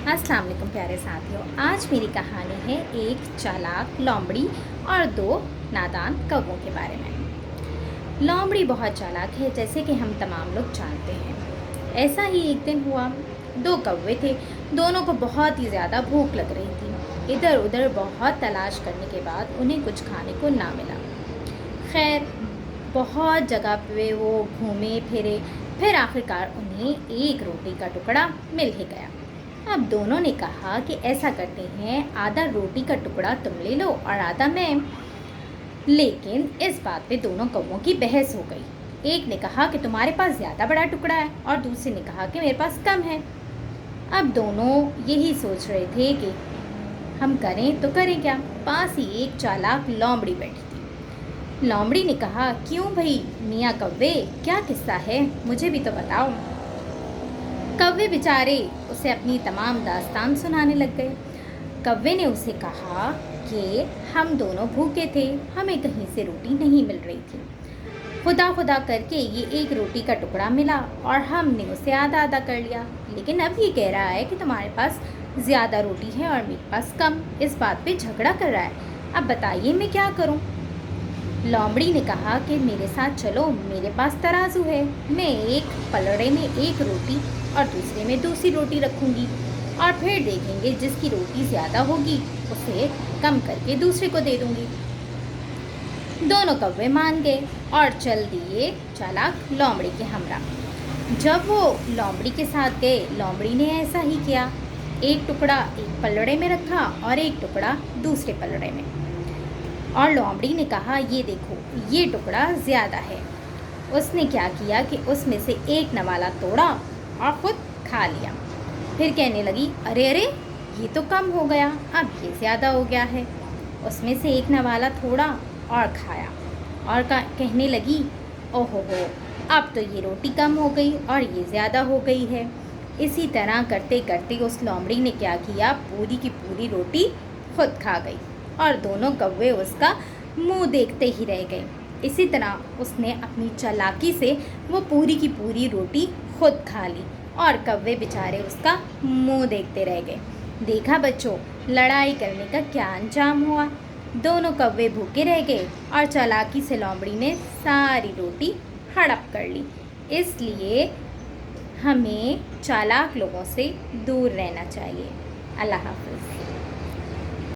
अस्सलाम वालेकुम प्यारे साथियों। आज मेरी कहानी है एक चालाक लोमड़ी और दो नादान कौवों के बारे में। लोमड़ी बहुत चालाक है, जैसे कि हम तमाम लोग जानते हैं। ऐसा ही एक दिन हुआ, दो कौवे थे। दोनों को बहुत ही ज़्यादा भूख लग रही थी। इधर उधर बहुत तलाश करने के बाद उन्हें कुछ खाने को ना मिला। खैर, बहुत जगह पे वो घूमे फिरे, फिर आखिरकार उन्हें एक रोटी का टुकड़ा मिल ही गया। अब दोनों ने कहा कि ऐसा करते हैं, आधा रोटी का टुकड़ा तुम ले लो और आधा मैं। लेकिन इस बात पे दोनों कौवों की बहस हो गई। एक ने कहा कि तुम्हारे पास ज़्यादा बड़ा टुकड़ा है और दूसरे ने कहा कि मेरे पास कम है। अब दोनों यही सोच रहे थे कि हम करें तो करें क्या। पास ही एक चालाक लोमड़ी बैठी थी। लोमड़ी ने कहा, क्यों भाई मियाँ कौवे, क्या किस्सा है, मुझे भी तो बताओ। कौवे बेचारे उसे अपनी तमाम दास्तान सुनाने लग गए। कौवे ने उसे कहा कि हम दोनों भूखे थे, हमें कहीं से रोटी नहीं मिल रही थी। खुदा खुदा करके ये एक रोटी का टुकड़ा मिला और हमने उसे आधा आधा कर लिया। लेकिन अब ये कह रहा है कि तुम्हारे पास ज़्यादा रोटी है और मेरे पास कम। इस बात पे झगड़ा कर रहा है। अब बताइए मैं क्या करूं? लोमड़ी ने कहा कि मेरे साथ चलो, मेरे पास तराजू है। मैं एक पलड़े में एक रोटी और दूसरे में दूसरी रोटी रखूंगी और फिर देखेंगे, जिसकी रोटी ज़्यादा होगी उसे कम करके दूसरे को दे दूंगी। दोनों कौवे मान गए और चल दिए चालाक लोमड़ी के हमरा। जब वो लोमड़ी के साथ गए, लोमड़ी ने ऐसा ही किया। एक टुकड़ा एक पलड़े में रखा और एक टुकड़ा दूसरे पलड़े में। और लोमड़ी ने कहा, ये देखो, ये टुकड़ा ज़्यादा है। उसने क्या किया कि उसमें से एक नवाला तोड़ा और ख़ुद खा लिया। फिर कहने लगी, अरे अरे, ये तो कम हो गया, अब ये ज़्यादा हो गया है। उसमें से एक नवाला थोड़ा और खाया और कहने लगी, ओहो हो, अब तो ये रोटी कम हो गई और ये ज़्यादा हो गई है। इसी तरह करते करते उस लोमड़ी ने क्या किया, पूरी की पूरी रोटी खुद खा गई और दोनों कौवे उसका मुंह देखते ही रह गए। इसी तरह उसने अपनी चालाकी से वो पूरी की पूरी रोटी खुद खा ली और कौवे बेचारे उसका मुंह देखते रह गए। देखा बच्चों, लड़ाई करने का क्या अंजाम हुआ। दोनों कौवे भूखे रह गए और चालाकी से लोमड़ी ने सारी रोटी हड़प कर ली। इसलिए हमें चालाक लोगों से दूर रहना चाहिए। अल्लाह हाफ़िज़।